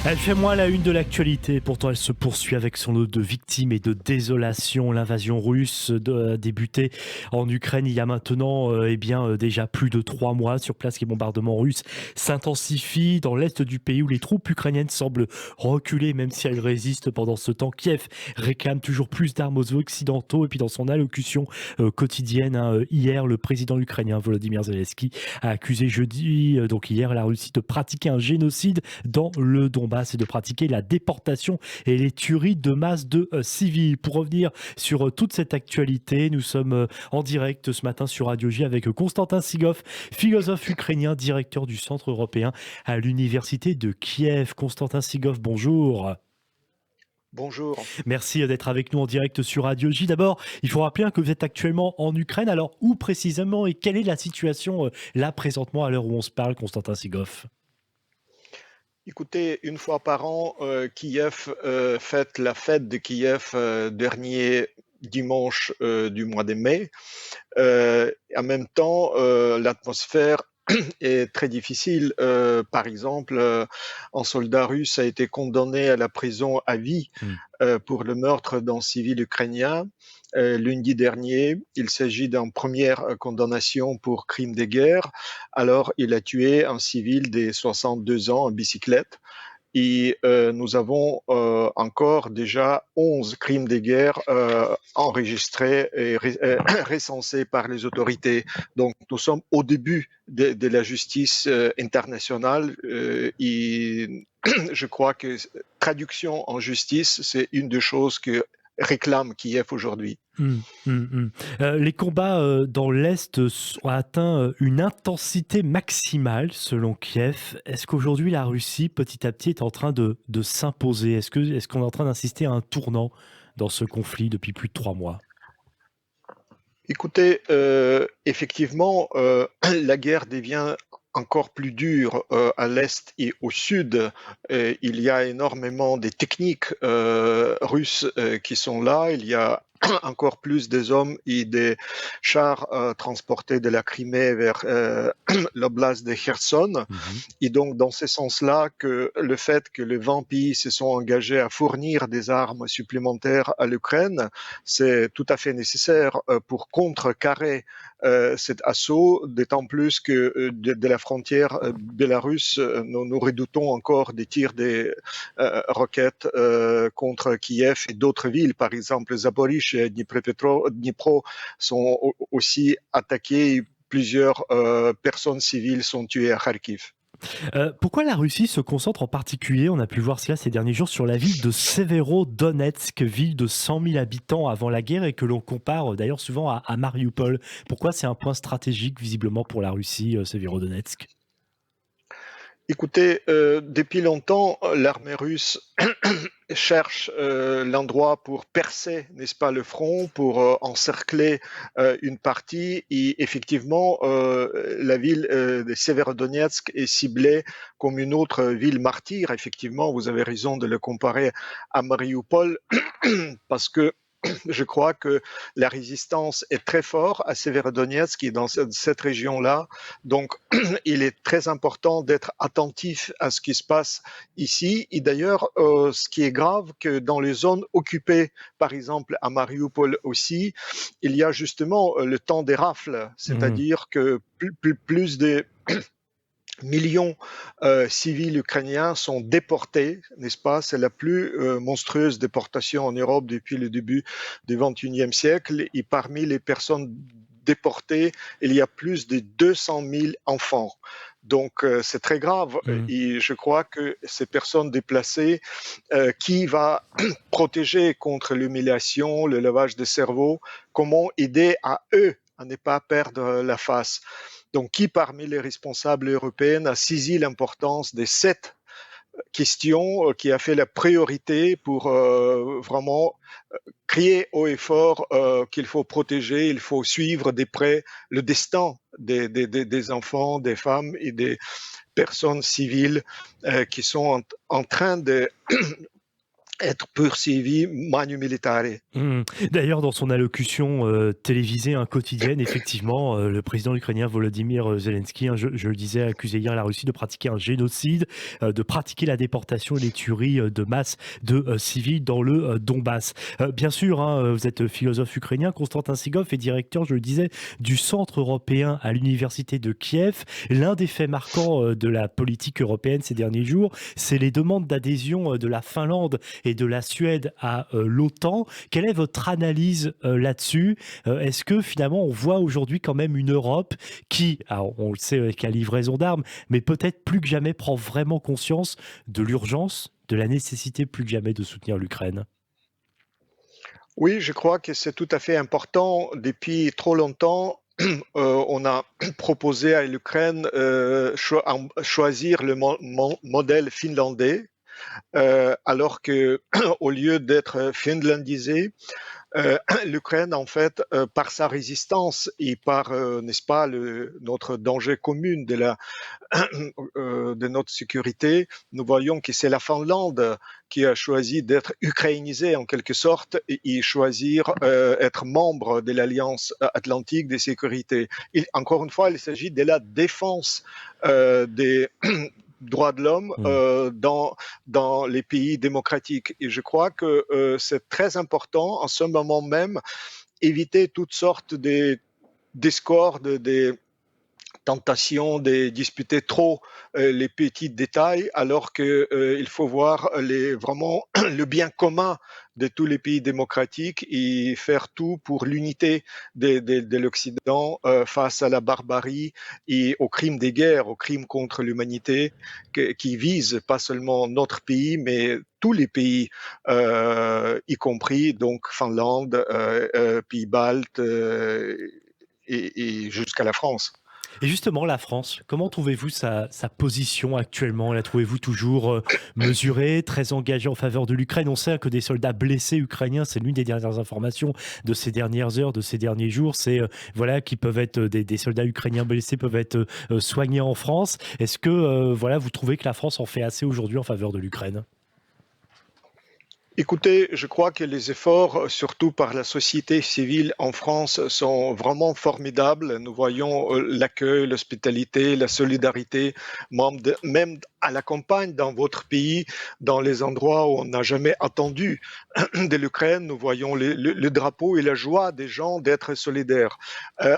Elle fait moins la une de l'actualité, pourtant elle se poursuit avec son lot de victimes et de désolation. L'invasion russe a débuté en Ukraine il y a maintenant déjà plus de 3 mois. Sur place, les bombardements russes s'intensifient dans l'est du pays où les troupes ukrainiennes semblent reculer, même si elles résistent pendant ce temps. Kiev réclame toujours plus d'armes aux occidentaux. Et puis dans son allocution quotidienne, hier, le président ukrainien Volodymyr Zelensky a accusé donc hier, la Russie de pratiquer un génocide dans le Donbass et de pratiquer la déportation et les tueries de masse de civils. Pour revenir sur toute cette actualité, nous sommes en direct ce matin sur Radio J avec Konstantin Sigov, philosophe ukrainien, directeur du Centre européen à l'Université de Kiev. Konstantin Sigov, bonjour. Bonjour. Merci d'être avec nous en direct sur Radio J. D'abord, il faut rappeler que vous êtes actuellement en Ukraine. Alors, où précisément et quelle est la situation là présentement à l'heure où on se parle, Konstantin Sigov? Écoutez, une fois par an, Kiev fête la fête de Kiev dernier dimanche du mois de mai. En même temps, l'atmosphère est très difficile. Par exemple, un soldat russe a été condamné à la prison à vie Hmm. pour le meurtre d'un civil ukrainien. Lundi dernier, il s'agit d'une première condamnation pour crime de guerre. Alors, il a tué un civil de 62 ans en bicyclette. Et nous avons encore déjà 11 crimes de guerre enregistrés et recensés par les autorités. Donc nous sommes au début de la justice internationale et je crois que traduction en justice, c'est une des choses que réclame Kiev aujourd'hui. Les combats dans l'Est ont atteint une intensité maximale selon Kiev. Est-ce qu'aujourd'hui la Russie, petit à petit, est en train de s'imposer? Est-ce qu'on est en train d'insister à un tournant dans ce conflit depuis plus de 3 mois? Écoutez, effectivement, la guerre devient encore plus dure à l'est et au sud. Il y a énormément de techniques russes qui sont là. Il y a encore plus des hommes et des chars transportés de la Crimée vers l'oblast de Kherson. Mhm. Et donc, dans ce sens-là, que le fait que les 20 pays se sont engagés à fournir des armes supplémentaires à l'Ukraine, c'est tout à fait nécessaire pour contrecarrer cet assaut, d'autant plus que de la frontière bélarusse, nous redoutons encore des tirs des roquettes contre Kiev et d'autres villes, par exemple Zaporizhzhia et Dnipro sont aussi attaqués. Plusieurs personnes civiles sont tuées à Kharkiv. Pourquoi la Russie se concentre en particulier, on a pu voir cela ces derniers jours, sur la ville de Severodonetsk, ville de 100 000 habitants avant la guerre et que l'on compare d'ailleurs souvent à Mariupol? Pourquoi c'est un point stratégique visiblement pour la Russie, Severodonetsk? Écoutez, depuis longtemps, l'armée russe cherche l'endroit pour percer, n'est-ce pas, le front, pour encercler une partie. Et effectivement, la ville de Severodonetsk est ciblée comme une autre ville martyre. Effectivement, vous avez raison de le comparer à Mariupol, parce que je crois que la résistance est très forte à Severodonetsk, qui est dans cette région-là. Donc, il est très important d'être attentif à ce qui se passe ici. Et d'ailleurs, ce qui est grave, que dans les zones occupées, par exemple à Mariupol aussi, il y a justement le temps des rafles, Mhm. c'est-à-dire que plus de millions civils ukrainiens sont déportés, n'est-ce pas? C'est la plus monstrueuse déportation en Europe depuis le début du XXIe siècle. Et parmi les personnes déportées, il y a plus de 200 000 enfants. Donc c'est très grave. Mhm. Et je crois que ces personnes déplacées, qui va protéger contre l'humiliation, le lavage de cerveau, comment aider à eux à ne pas perdre la face? Donc, qui parmi les responsables européens a saisi l'importance de cette question qui a fait la priorité pour vraiment crier haut et fort qu'il faut protéger, il faut suivre de près le destin des enfants, des femmes et des personnes civiles qui sont en train de être poursuivi manu militare. Mmh. D'ailleurs, dans son allocution, télévisée, quotidienne, effectivement, le président ukrainien Volodymyr Zelensky, je le disais, a accusé hier la Russie de pratiquer un génocide, de pratiquer la déportation et les tueries, de masse de, civils dans le, Donbass. Bien sûr, vous êtes philosophe ukrainien. Konstantin Sigov est directeur, je le disais, du Centre européen à l'université de Kiev. L'un des faits marquants, de la politique européenne ces derniers jours, c'est les demandes d'adhésion, de la Finlande et de la Suède à, l'OTAN. Quelle est votre analyse là-dessus? Est-ce que finalement on voit aujourd'hui quand même une Europe qui, alors on le sait avec la livraison d'armes, mais peut-être plus que jamais prend vraiment conscience de l'urgence, de la nécessité plus que jamais de soutenir l'Ukraine? Oui, je crois que c'est tout à fait important. Depuis trop longtemps, on a proposé à l'Ukraine choisir le modèle finlandais, alors que au lieu d'être finlandisé, l'Ukraine, en fait, par sa résistance et par, n'est-ce pas, notre danger commun de notre sécurité, nous voyons que c'est la Finlande qui a choisi d'être ukrainisée en quelque sorte et choisir être membre de l'Alliance atlantique de sécurité. Encore une fois, il s'agit de la défense des droits de l'homme Mmh. dans les pays démocratiques. Et je crois que c'est très important en ce moment même éviter toutes sortes de discordes, des tentation de disputer trop les petits détails, alors qu'il faut voir vraiment le bien commun de tous les pays démocratiques et faire tout pour l'unité de l'Occident face à la barbarie et aux crimes des guerres, aux crimes contre l'humanité qui visent pas seulement notre pays, mais tous les pays, y compris donc Finlande, pays baltes et jusqu'à la France. Et justement, la France, comment trouvez-vous sa position actuellement? La trouvez-vous toujours mesurée, très engagée en faveur de l'Ukraine? On sait que des soldats blessés ukrainiens, c'est l'une des dernières informations de ces dernières heures, de ces derniers jours, c'est voilà, qui peuvent être des soldats ukrainiens blessés peuvent être soignés en France. Est-ce que voilà, vous trouvez que la France en fait assez aujourd'hui en faveur de l'Ukraine? Écoutez, je crois que les efforts, surtout par la société civile en France, sont vraiment formidables. Nous voyons l'accueil, l'hospitalité, la solidarité, même à la campagne dans votre pays, dans les endroits où on n'a jamais attendu de l'Ukraine. Nous voyons le drapeau et la joie des gens d'être solidaires. Euh,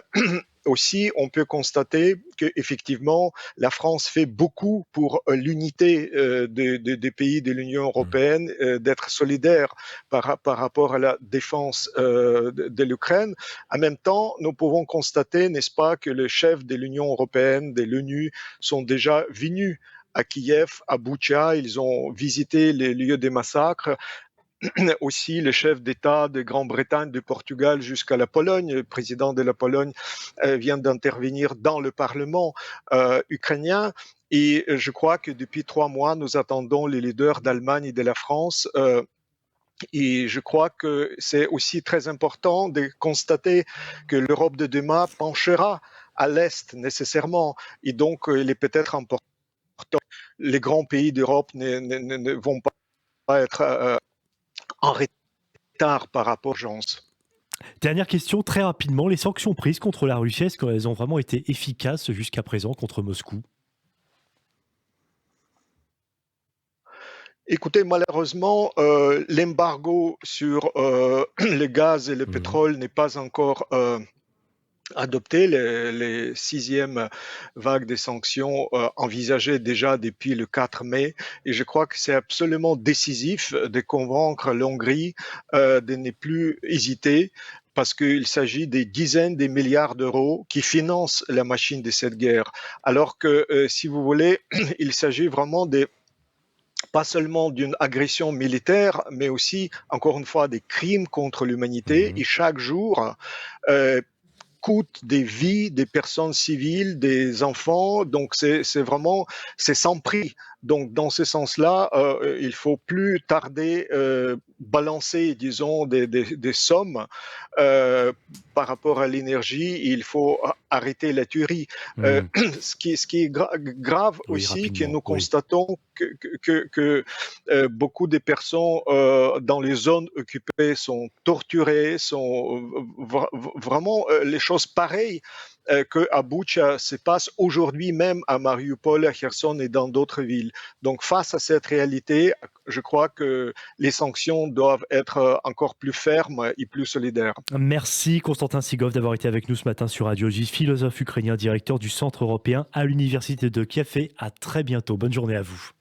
Aussi, on peut constater qu'effectivement, la France fait beaucoup pour l'unité des pays de l'Union Mmh. européenne, d'être solidaire par rapport à la défense de l'Ukraine. En même temps, nous pouvons constater, n'est-ce pas, que les chefs de l'Union européenne, de l'ONU, sont déjà venus à Kiev, à Boutcha, ils ont visité les lieux des massacres, aussi le chef d'État de Grande-Bretagne, du Portugal jusqu'à la Pologne. Le président de la Pologne vient d'intervenir dans le Parlement ukrainien. Et je crois que depuis 3 mois, nous attendons les leaders d'Allemagne et de la France. Et je crois que c'est aussi très important de constater que l'Europe de demain penchera à l'Est nécessairement. Et donc, il est peut-être important. Les grands pays d'Europe ne vont pas être en retard par rapport aux gens. Dernière question, très rapidement, les sanctions prises contre la Russie, est-ce qu'elles ont vraiment été efficaces jusqu'à présent contre Moscou? Écoutez, malheureusement, l'embargo sur le gaz et le Mmh. pétrole n'est pas encore adopté. Les sixièmes vagues des sanctions envisagées déjà depuis le 4 mai. Et je crois que c'est absolument décisif de convaincre l'Hongrie de ne plus hésiter parce qu'il s'agit des dizaines de milliards d'euros qui financent la machine de cette guerre. Alors que, si vous voulez, il s'agit vraiment de pas seulement d'une agression militaire, mais aussi, encore une fois, des crimes contre l'humanité. Mmh. Et chaque jour euh, coûte des vies des personnes civiles, des enfants. Donc c'est vraiment, c'est sans prix. Donc, dans ce sens-là, il faut plus tarder, balancer, disons, des sommes euh, par rapport à l'énergie. Il faut arrêter la tuerie. Hmm. Ce qui est grave Oui, aussi, que rapidement, nous oui. constatons que beaucoup de personnes dans les zones occupées sont torturées, sont vraiment les choses pareilles qu'à Butcha se passe aujourd'hui même à Mariupol, à Kherson et dans d'autres villes. Donc face à cette réalité, je crois que les sanctions doivent être encore plus fermes et plus solidaires. Merci Constantin Sigov d'avoir été avec nous ce matin sur Radio J, philosophe ukrainien, directeur du Centre européen à l'Université de Kiev. Et à très bientôt. Bonne journée à vous.